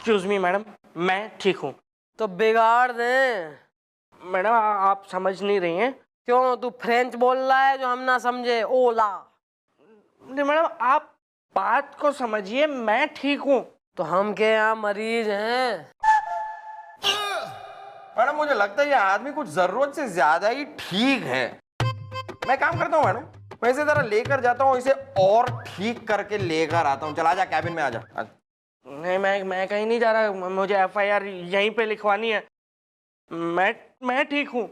Excuse me madam, मैं ठीक हूँ। तो बिगाड़ दे। मैडम आप समझ नहीं रही हैं। क्यों, तू फ्रेंच बोल रहा है जो हम ना समझे? ओला। नहीं मैडम, आप बात को समझिए, मैं ठीक हूँ। तो हम के यहाँ मरीज हैं। मैडम मुझे लगता है ये आदमी कुछ जरूरत से ज्यादा ही ठीक है। मैं काम करता हूँ मैडम, मैं इसे जरा लेकर जाता हूँ, इसे और ठीक करके लेकर आता हूँ। चल आजा, कैबिन में आजा। नहीं, मैं कहीं नहीं जा रहा, मुझे एफआईआर यहीं पे लिखवानी है। मैं ठीक हूँ।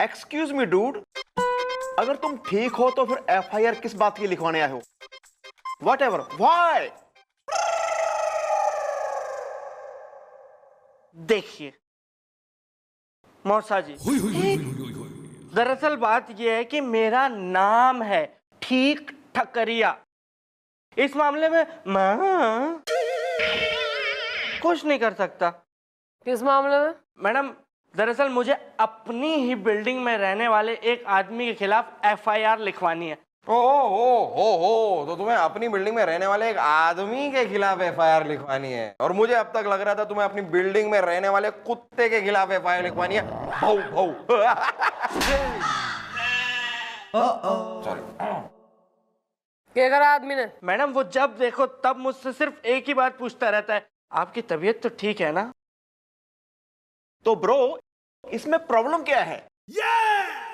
एक्सक्यूज मी डूड, अगर तुम ठीक हो तो फिर एफआईआर किस बात की लिखवाने आए हो? Whatever, why? देखिए मौसा जी, दरअसल बात यह है कि मेरा नाम है ठीक ठकरिया। इस मामले में मैं कुछ नहीं कर सकता। किस मामले में? मैडम दरअसल मुझे अपनी ही बिल्डिंग में रहने वाले एक आदमी के खिलाफ एफआईआर लिखवानी है। ओ तो तुम्हें अपनी बिल्डिंग में रहने वाले एक आदमी के खिलाफ एफआईआर लिखवानी है, और मुझे अब तक लग रहा था तुम्हें अपनी बिल्डिंग में रहने वाले कुत्ते के खिलाफ एफआईआर लिखवानी है। भौ भौ। सॉरी। क्या करा आदमी ने? मैडम वो जब देखो तब मुझसे सिर्फ एक ही बात पूछता रहता है, आपकी तबीयत तो ठीक है ना? तो ब्रो, इसमें प्रॉब्लम क्या है?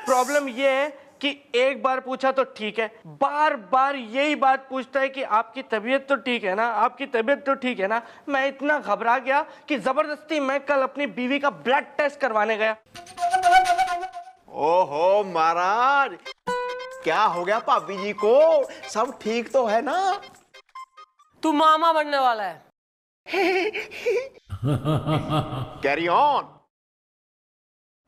प्रॉब्लम ये है कि एक बार पूछा तो ठीक है, बार बार यही बात पूछता है कि आपकी तबीयत तो ठीक है ना, आपकी तबीयत तो ठीक है ना। मैं इतना घबरा गया कि जबरदस्ती मैं कल अपनी बीवी का ब्लड टेस्ट करवाने गया। ओहो महाराज, क्या हो गया भाभी जी को? सब ठीक तो है ना? तू मामा बनने वाला है। Carry on.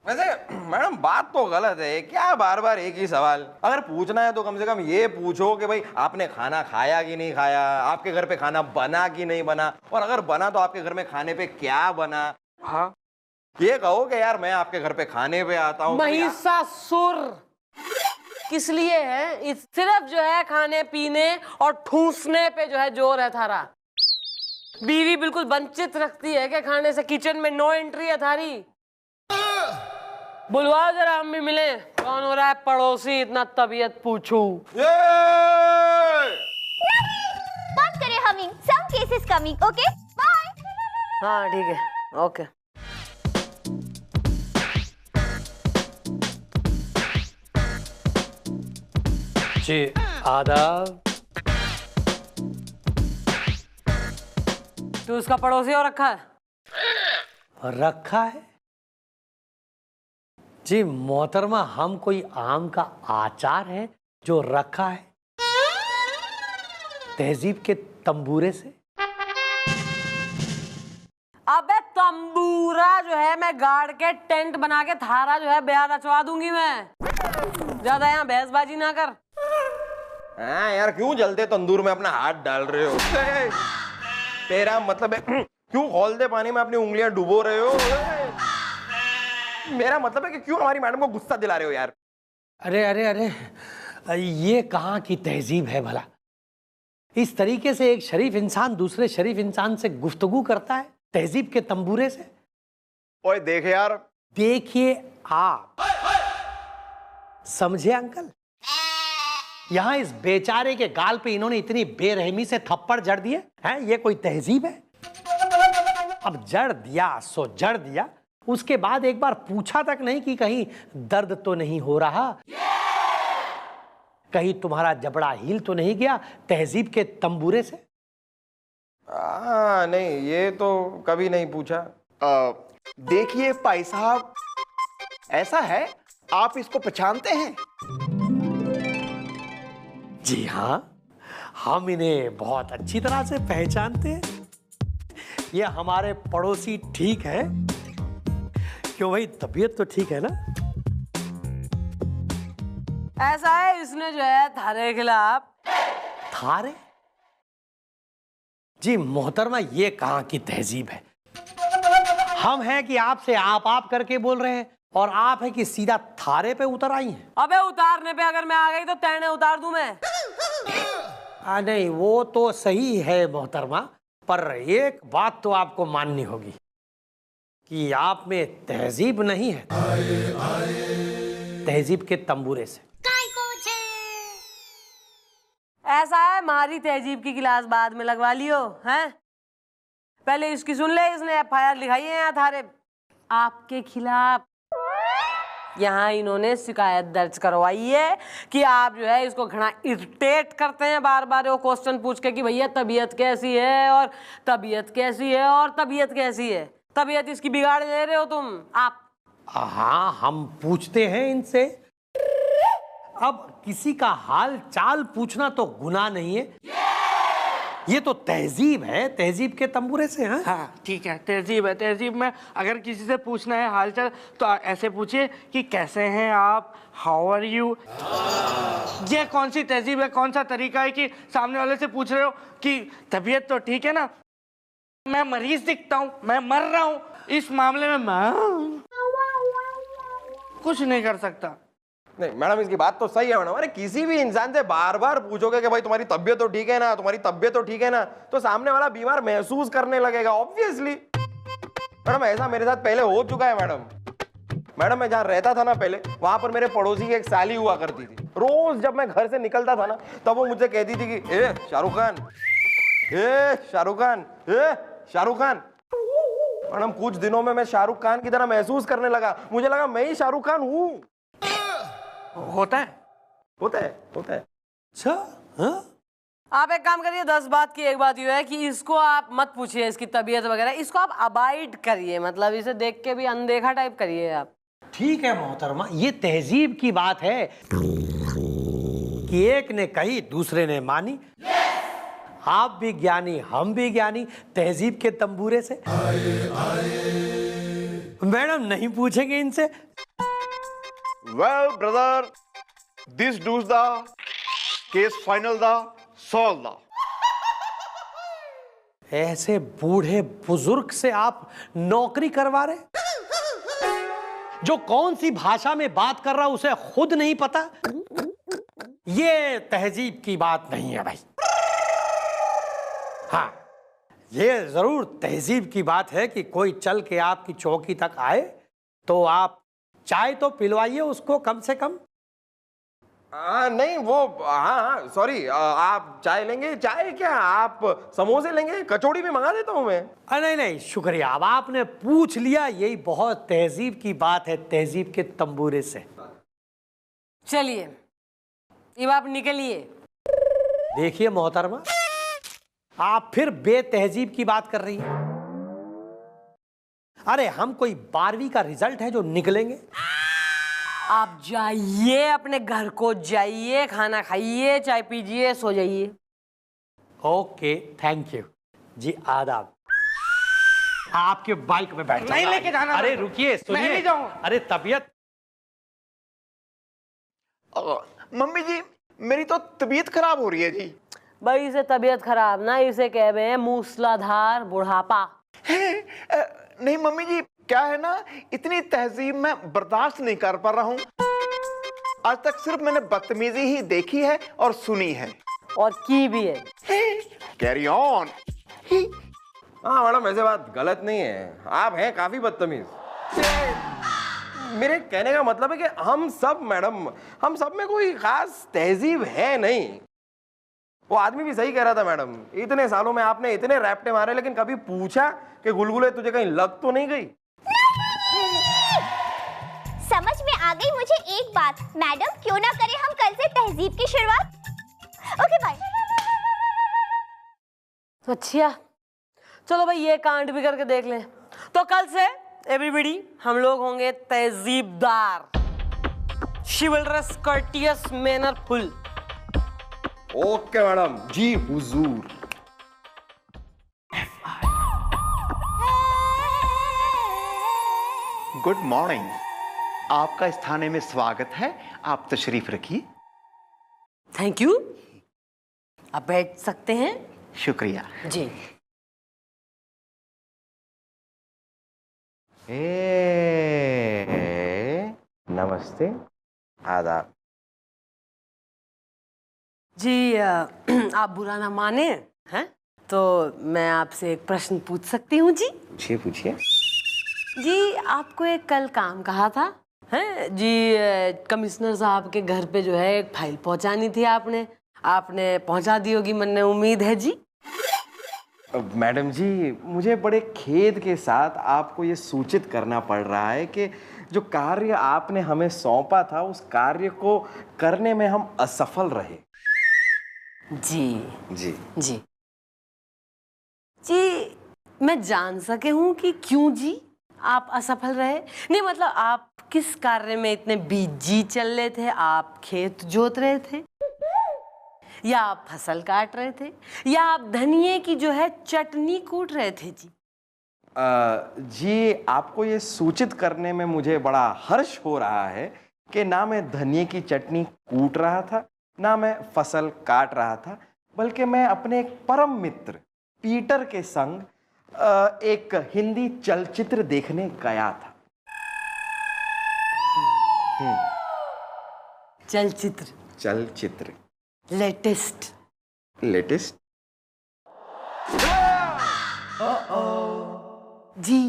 वैसे मैडम बात तो गलत है, क्या बार बार एक ही सवाल? अगर पूछना है तो कम से कम ये पूछो कि भाई आपने खाना खाया कि नहीं खाया, आपके घर पे खाना बना कि नहीं बना, और अगर बना तो आपके घर में खाने पे क्या बना। हाँ, ये कहो कि यार मैं आपके घर पे खाने पे आता हूँ। महिषासुर किस लिए है? सिर्फ जो है खाने पीने और ठूसने पे जो है जोर है थारा। बीवी बिल्कुल वंचित रखती है कि खाने से? किचन में नो एंट्री है थारी। बुलवाओ जरा, हम भी मिले। कौन हो रहा है पड़ोसी, इतना तबीयत पूछू। बंद करें humming, some cases coming, okay? Bye. हाँ ठीक है, ओके। जी आदाब। तू उसका पड़ोसी हो रखा है? रखा है जी मोहतरमा, हम कोई आम का आचार है जो रखा है तहजीब के तंबूरे से? अबे तंबूरा जो है मैं गाड़ के टेंट बना के थारा जो है ब्याह रचवा दूंगी मैं। ज्यादा यहाँ बहसबाजी ना कर। हाँ यार, क्यों जलते तंदूर में अपना हाथ डाल रहे हो? तेरा मतलब है क्यों खौलते पानी में अपनी उंगलियां डुबो रहे हो? मेरा मतलब है कि क्यों हमारी मैडम को गुस्सा दिला रहे हो यार? अरे अरे अरे, ये कहाँ की तहजीब है भला? इस तरीके से एक शरीफ इंसान दूसरे शरीफ इंसान से गुफ्तगू करता है तहजीब के तंबूरे से? ओए देख यार। देखिए आप, समझे अंकल? यहां इस बेचारे के गाल पे इन्होंने इतनी बेरहमी से थप्पड़ जड़ दिए हैं, ये कोई तहजीब है? अब जड़ दिया सो जड़ दिया, उसके बाद एक बार पूछा तक नहीं कि कहीं दर्द तो नहीं हो रहा, कहीं तुम्हारा जबड़ा हिल तो नहीं गया तहजीब के तंबूरे से? नहीं, ये तो कभी नहीं पूछा। देखिए भाई साहब, ऐसा है, आप इसको पहचानते हैं? जी हाँ, हम इन्हें बहुत अच्छी तरह से पहचानते हैं। ये हमारे पड़ोसी ठीक है। क्यों भाई, तबीयत तो ठीक है ना? ऐसा है, इसने जो है थारे खिलाफ। थारे? जी मोहतरमा, ये कहाँ की तहजीब है? हम हैं कि आपसे आप करके बोल रहे हैं, और आप है कि सीधा थारे पे उतर आई हैं। अबे उतारने पे अगर मैं आ गई तो तेने उतार दूं मैं। नहीं, वो तो सही है मोहतरमा, पर एक बात तो आपको माननी होगी कि आप में तहजीब नहीं है, तहजीब के तंबूरे से। ऐसा है, हमारी तहजीब की क्लास बाद में लगवा लियो हैं। पहले इसकी सुन ले, इसने एफआईआर लिखाई है यहाँ थारे आपके खिलाफ। यहाँ इन्होंने शिकायत दर्ज करवाई है कि आप जो है इसको घना इरिटेट करते हैं बार बार वो क्वेश्चन पूछ के कि भैया तबीयत कैसी है और तबीयत कैसी है और तबीयत कैसी है। तबीयत इसकी बिगाड़ दे रहे हो तुम आप। हाँ, हम पूछते हैं इनसे। अब किसी का हाल चाल पूछना तो गुनाह नहीं है, ये तो तहजीब है, तहजीब के तंबूरे से। हाँ ठीक है, तहजीब है। तहजीब में अगर किसी से पूछना है हालचाल तो ऐसे पूछिए कि कैसे हैं आप, हाउ आर यू। ये कौन सी तहजीब है, कौन सा तरीका है कि सामने वाले से पूछ रहे हो कि तबीयत तो ठीक है ना। मैं मरीज दिखता हूँ, मैं मर रहा हूँ, इस मामले में मैं कुछ नहीं कर सकता। नहीं मैडम, इसकी बात तो सही है मैडम। अरे किसी भी इंसान से बार बार पूछोगे कि भाई तुम्हारी तबीयत तो ठीक है ना, तुम्हारी तबीयत तो ठीक है ना, तो सामने वाला बीमार महसूस करने लगेगा ऑब्वियसली। मैडम ऐसा मेरे साथ पहले हो चुका है मैडम। मैं जहाँ रहता था ना पहले, वहां पर मेरे पड़ोसी की एक साली हुआ करती थी। रोज जब मैं घर से निकलता था ना, तब वो मुझे कहती थी कि ए शाहरुख खान, ए शाहरुख खान, ए शाहरुख खान। मैडम कुछ दिनों में मैं शाहरुख खान की तरह महसूस करने लगा। मुझे लगा मैं ही शाहरुख खान हूँ। होता है। अच्छा, हाँ? आप एक काम करिए, 10 बात की एक बात ये है कि इसको आप मत पूछिए इसकी तबीयत वगैरह, इसको आप अवॉइड करिए, मतलब इसे देख के भी अनदेखा टाइप करिए आप। ठीक है मोहतरमा, ये तहजीब की बात है कि एक ने कही दूसरे ने मानी। आप भी ज्ञानी हम भी ज्ञानी, तहजीब के तंबूरे से। मैडम नहीं पूछेंगे इनसे। Well, brother, this does the case final the solve the. ऐसे बूढ़े बुजुर्ग से आप नौकरी करवा रहे, जो कौन सी भाषा में बात कर रहा उसे खुद नहीं पता। ये तहजीब की बात नहीं है भाई। हाँ, ये जरूर तहजीब की बात है कि कोई चल के आपकी चौकी तक आए तो आप चाय तो पिलवाइए उसको कम से कम। नहीं वो हाँ सॉरी, आप चाय लेंगे? चाय क्या, आप समोसे लेंगे? कचौड़ी भी मंगा देता हूँ मैं। नहीं शुक्रिया, अब आपने पूछ लिया, यही बहुत तहजीब की बात है, तहजीब के तंबूरे से। चलिए अब आप निकलिए। देखिए मोहतरमा, आप फिर बेतहजीब की बात कर रही हैं। अरे हम कोई 12वीं का रिजल्ट है जो निकलेंगे? आप जाइए अपने घर को, जाइए खाना खाइए, चाय पीजिए, सो जाइए। ओके थैंक यू जी, आदाब। आपके बाइक में बैठ नहीं लेके जाना। अरे रुकिए, मैं सुनिए। नहीं जाऊंगा। अरे तबीयत, मम्मी जी मेरी तो तबीयत खराब हो रही है जी। भाई इसे तबीयत खराब ना, इसे कहते हैं मूसलाधार बुढ़ापा। नहीं मम्मी जी, क्या है ना, इतनी तहजीब मैं बर्दाश्त नहीं कर पा रहा हूँ। आज तक सिर्फ मैंने बदतमीजी ही देखी है और सुनी है, और की भी है। Carry on. हाँ मैडम, ऐसे बात गलत नहीं है, आप हैं काफी बदतमीज। मेरे कहने का मतलब है कि हम सब में कोई खास तहजीब है नहीं। वो आदमी भी सही कह रहा था मैडम, इतने सालों में आपने इतने रैप्टे मारे, लेकिन कभी पूछा कि गुलगुले तुझे कहीं लग तो नहीं गई? समझ में आ गई मुझे एक बात। मैडम क्यों ना करें हम कल से तहजीब की शुरुआत। Okay bye. अच्छा चलो भाई, ये कांड भी करके देख लें। तो कल से एवरीबॉडी हम लोग होंगे तहजीबदार, शिवलरस, कर्टियस, मैनरफुल। ओके मैडम जी हुजूर। गुड मॉर्निंग, आपका इस थाने में स्वागत है, आप तशरीफ रखिए। थैंक यू, आप बैठ सकते हैं। शुक्रिया जी। नमस्ते, आदाब। जी आप बुरा ना माने हैं, तो मैं आपसे एक प्रश्न पूछ सकती हूँ जी? पूछिए पूछिए। जी आपको एक कल काम कहा था है जी, कमिश्नर साहब के घर पे जो है एक फाइल पहुंचानी थी, आपने पहुंचा दी होगी, मन उम्मीद है जी। मैडम जी, मुझे बड़े खेद के साथ आपको ये सूचित करना पड़ रहा है कि जो कार्य आपने हमें सौंपा था उस कार्य को करने में हम असफल रहे। जी जी जी जी, मैं जान सके हूँ कि क्यों जी आप असफल रहे? नहीं मतलब आप किस कार्य में इतने बिजी चल रहे थे? आप खेत जोत रहे थे, या आप फसल काट रहे थे, या आप धनिये की जो है चटनी कूट रहे थे जी? जी, आपको ये सूचित करने में मुझे बड़ा हर्ष हो रहा है कि ना मैं धनिये की चटनी कूट रहा था, ना मैं फसल काट रहा था, बल्कि मैं अपने एक परम मित्र पीटर के संग एक हिंदी चलचित्र देखने गया था। चलचित्र लेटेस्ट जी,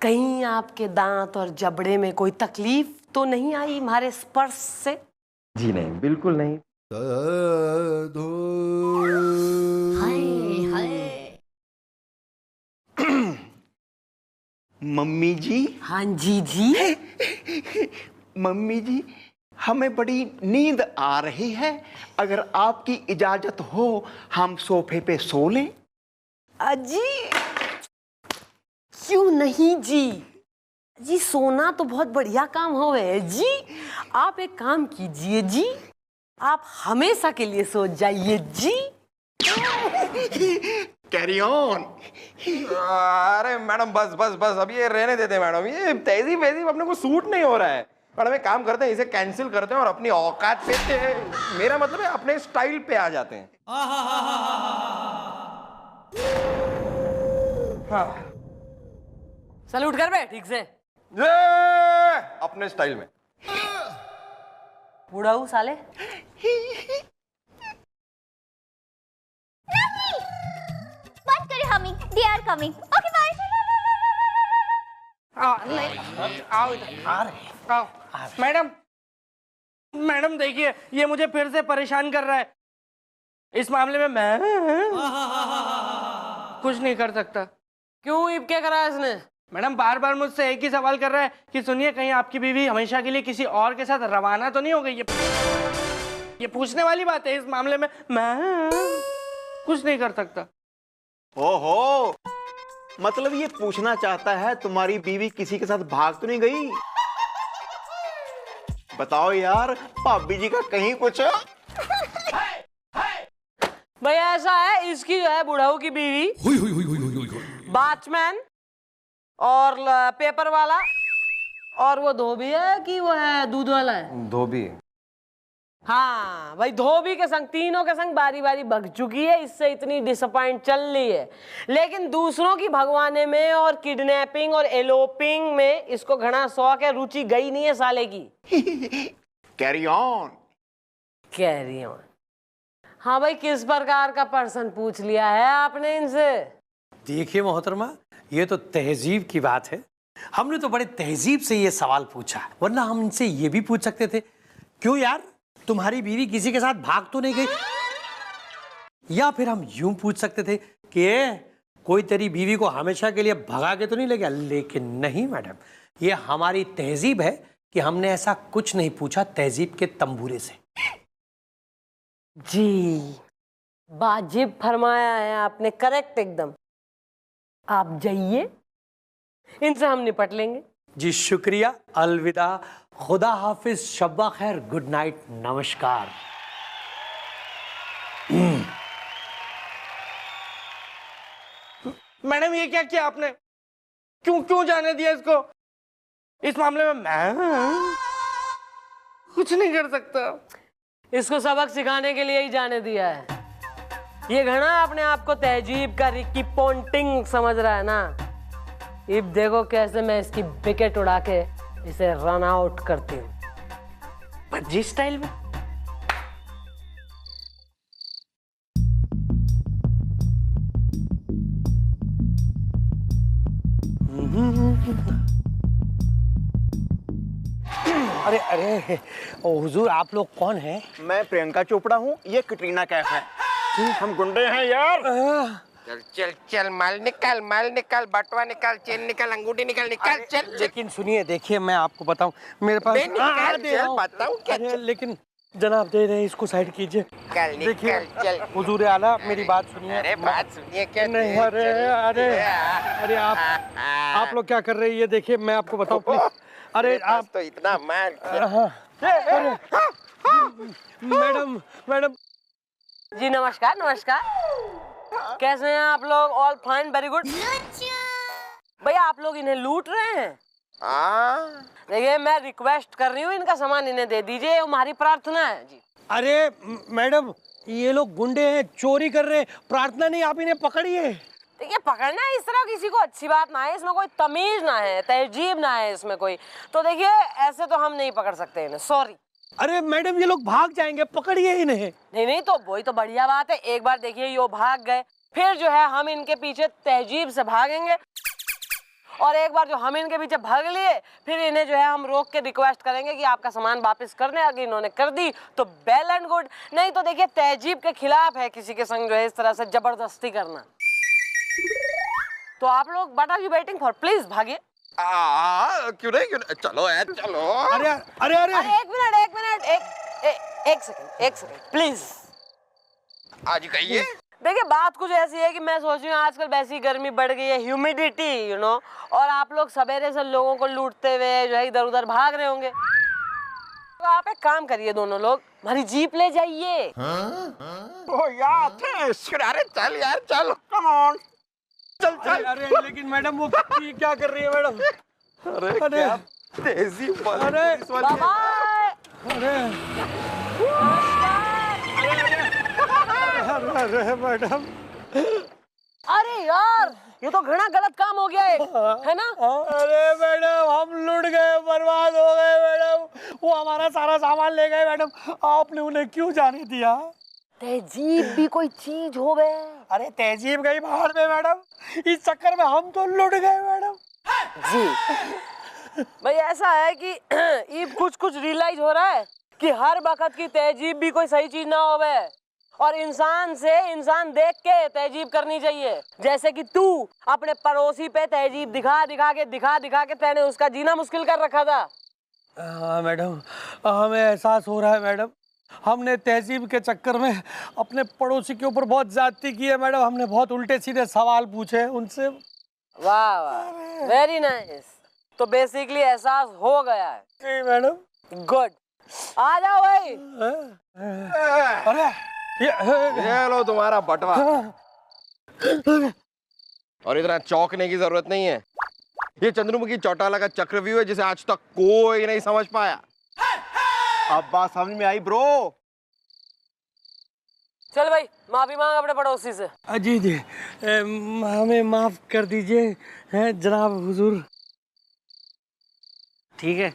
कहीं आपके दांत और जबड़े में कोई तकलीफ तो नहीं आई हमारे स्पर्श से? जी नहीं, बिल्कुल नहीं। हाय हाय। मम्मी जी, हाँ जी जी। मम्मी जी, हमें बड़ी नींद आ रही है, अगर आपकी इजाजत हो हम सोफे पे सो लें। अजी क्यों नहीं जी? जी सोना तो बहुत बढ़िया काम हो है जी। आप एक काम कीजिए जी, आप हमेशा के लिए सो जाइए जी। Carry on. अरे मैडम बस बस बस, अब ये रहने देते मैडम, ये तहजीब वहजीब अपने को सूट नहीं हो रहा है। मैडम एक काम करते हैं, इसे कैंसिल करते हैं और अपनी औकात पे, मेरा मतलब है अपने स्टाइल पे आ जाते हैं। हाँ सलूट कर बे ठीक से। ये अपने स्टाइल में। बुढ़ाऊ साले। बंद करें humming, they are coming. Okay bye. आओ इधर, आओ। मैडम देखिए, ये मुझे फिर से परेशान कर रहा है। इस मामले में मैं कुछ नहीं कर सकता। क्यों इबके करा इसने? मैडम बार बार मुझसे एक ही सवाल कर रहा है कि सुनिए, कहीं आपकी बीवी हमेशा के लिए किसी और के साथ रवाना तो नहीं हो गई? ये पूछने वाली बात है। इस मामले में मैं कुछ नहीं कर सकता। ओहो, मतलब ये पूछना चाहता है तुम्हारी बीवी किसी के साथ भाग तो नहीं गई? बताओ यार, भाभी जी का कहीं कुछ? भैया ऐसा है, इसकी जो है बुढ़ाऊ की बीवी बाचमैन और पेपर वाला, और वो धोबी है कि वो है दूध वाला है? धोबी। हाँ भाई, धोबी के संग, तीनों के संग बारी बारी भग चुकी है, इससे इतनी डिसअपॉइंट चल रही है। लेकिन दूसरों की भगवाने में और किडनैपिंग और एलोपिंग में इसको घना शौक है, रुचि गई नहीं है साले की। Carry on. Carry on. हाँ भाई, किस प्रकार का पर्सन पूछ लिया है आपने इनसे? देखिए मोहतरमा, ये तो तहजीब की बात है। हमने तो बड़े तहजीब से ये सवाल पूछा, वरना हम इनसे ये भी पूछ सकते थे, क्यों यार तुम्हारी बीवी किसी के साथ भाग तो नहीं गई? या फिर हम यूं पूछ सकते थे कि कोई तेरी बीवी को हमेशा के लिए भगा के तो नहीं ले गया? लेकिन नहीं मैडम, ये हमारी तहजीब है कि हमने ऐसा कुछ नहीं पूछा तहजीब के तंबूरे से। जी वाजिब फरमाया है आपने, करेक्ट एकदम। आप जाइए, इनसे हम निपट लेंगे। जी शुक्रिया, अलविदा, खुदा हाफिज, शब्बा खैर, गुड नाइट, नमस्कार। मैडम ये क्या किया आपने? क्यों जाने दिया इसको? इस मामले में मैं कुछ नहीं कर सकता। इसको सबक सिखाने के लिए ही जाने दिया है। ये घना अपने आप को तहजीब का रिक्की पॉन्टिंग समझ रहा है ना। अब देखो कैसे मैं इसकी विकेट उड़ा के इसे रन आउट करती हूँ, भज्जी स्टाइल में। अरे अरे ओ हुजूर, आप लोग कौन हैं? मैं प्रियंका चोपड़ा हूँ, ये कटरीना कैफ है। हम गुंडे हैं यार। चल चल चल, माल निकाल, बटवा निकाल, चेन निकाल, अंगूठी निकाल, चल। लेकिन सुनिए, देखिए मैं आपको बताऊं, मेरे पास बे निकाल, दे रहा हूं। बताऊं क्या? अरे लेकिन जनाब दे रहे हैं, इसको साइड कीजिए। देखिए चल। हुजूर आला, मेरी बात सुनिए। अरे बात सुनिए क्या? नहीं, अरे अरे अरे आप लोग क्या कर रहे हैं? ये देखिए, मैं आपको बताऊं प्लीज। अरे आप तो इतना मार। मैडम जी नमस्कार नमस्कार। कैसे हैं आप लोग? All fine, very good. भैया आप लोग इन्हें लूट रहे हैं? देखिए मैं रिक्वेस्ट कर रही हूँ, इनका सामान इन्हें दे दीजिए, हमारी प्रार्थना है जी। अरे मैडम, ये लोग गुंडे हैं, चोरी कर रहे हैं, प्रार्थना नहीं, आप इन्हें पकड़िए। देखिए पकड़ना इस तरह किसी को अच्छी बात ना है, इसमें कोई तमीज ना है, तहजीब ना है इसमें कोई। तो देखिए ऐसे तो हम नहीं पकड़ सकते इन्हें, सॉरी। अरे मैडम, ये लोग भाग जाएंगे, पकड़िए इन्हें। नहीं तो वही तो बढ़िया बात है। एक बार देखिए ये भाग गए, फिर जो है हम इनके पीछे तहजीब से भागेंगे, और एक बार जो हम इनके पीछे भाग लिए, फिर इन्हें जो है हम रोक के रिक्वेस्ट करेंगे कि आपका सामान वापस कर दें। अगर इन्होंने कर दी तो वेल एंड गुड, नहीं तो देखिए तहजीब के खिलाफ है किसी के संग जो है इस तरह से जबरदस्ती करना। तो आप लोग what are you waiting for, please भागिए। क्यों नहीं, चलो यार चलो। अरे अरे अरे एक मिनट, एक सेकंड प्लीज। आज कहिए। देखिए बात कुछ ऐसी है कि मैं सोच रही हूँ आजकल वैसी गर्मी बढ़ गई है, ह्यूमिडिटी यू नो, और आप लोग सवेरे से लोगों को लूटते हुए जो है इधर उधर भाग रहे होंगे। तो आप एक काम करिए, दोनों लोग हमारी जीप ले जाइए। ओ यार, अरे चल यार चल, कम ऑन, चल चल। अरे लेकिन मैडम वो क्या कर रही है मैडम? अरे तेजी वाली अरे पुलिस वाली। अरे अरे मैडम, अरे यार ये तो घना गलत काम हो गया है ना? अरे मैडम, हम लुट गए, बर्बाद हो गए मैडम। वो हमारा सारा सामान ले गए मैडम, आपने उन्हें क्यों जाने दिया? तहजीब भी कोई चीज हो गए। अरे तहजीब गई बाहर में मैडम, इस चक्कर में हम तो लुट गए मैडम जी। भाई ऐसा है कि ये कुछ रियलाइज हो रहा है कि हर वक्त की तहजीब भी कोई सही चीज ना होवे, और इंसान से इंसान देख के तहजीब करनी चाहिए। जैसे कि तू अपने पड़ोसी पे तहजीब दिखा के तेने उसका जीना मुश्किल कर रखा था। हाँ मैडम, हमें एहसास हो रहा है मैडम, हमने तहजीब के चक्कर में अपने पड़ोसी के ऊपर बहुत ज्यादती की है मैडम। हमने बहुत उल्टे सीधे सवाल पूछे उनसे। वाह वाह, वेरी नाइस। तो बेसिकली एहसास हो गया है। जी मैडम। गुड, आ जाओ भाई। अरे ये लो तुम्हारा बटवा। और इतना चौंकने की जरूरत नहीं है, ये चंद्रमुखी चौटाला का चक्रव्यूह है जिसे आज तक कोई नहीं समझ पाया। अब बात समझ में आई ब्रो। चल भाई माफी मांग अपने पड़ोसी से। जी जी, हमें माफ कर दीजिए हैं जनाब हुजूर। ठीक है,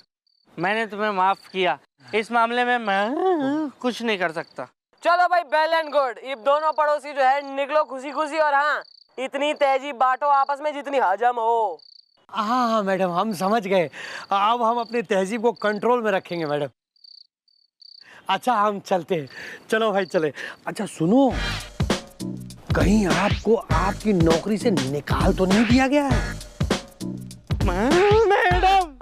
मैंने तुम्हें माफ किया, इस मामले में मैं कुछ नहीं कर सकता। चलो भाई वेल एंड गुड, ये दोनों पड़ोसी जो है निकलो खुशी खुशी, और हाँ इतनी तहजीब बांटो आपस में जितनी हजम हो। हाँ मैडम, हम समझ गए। अब हम अपनी तहजीब को कंट्रोल में रखेंगे मैडम। अच्छा हम चलते हैं, चलो भाई चले। अच्छा सुनो, कहीं आपको आपकी नौकरी से निकाल तो नहीं दिया गया है? Madam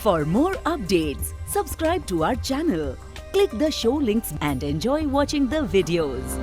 For more updates, subscribe to our channel, click the show links and enjoy watching the videos.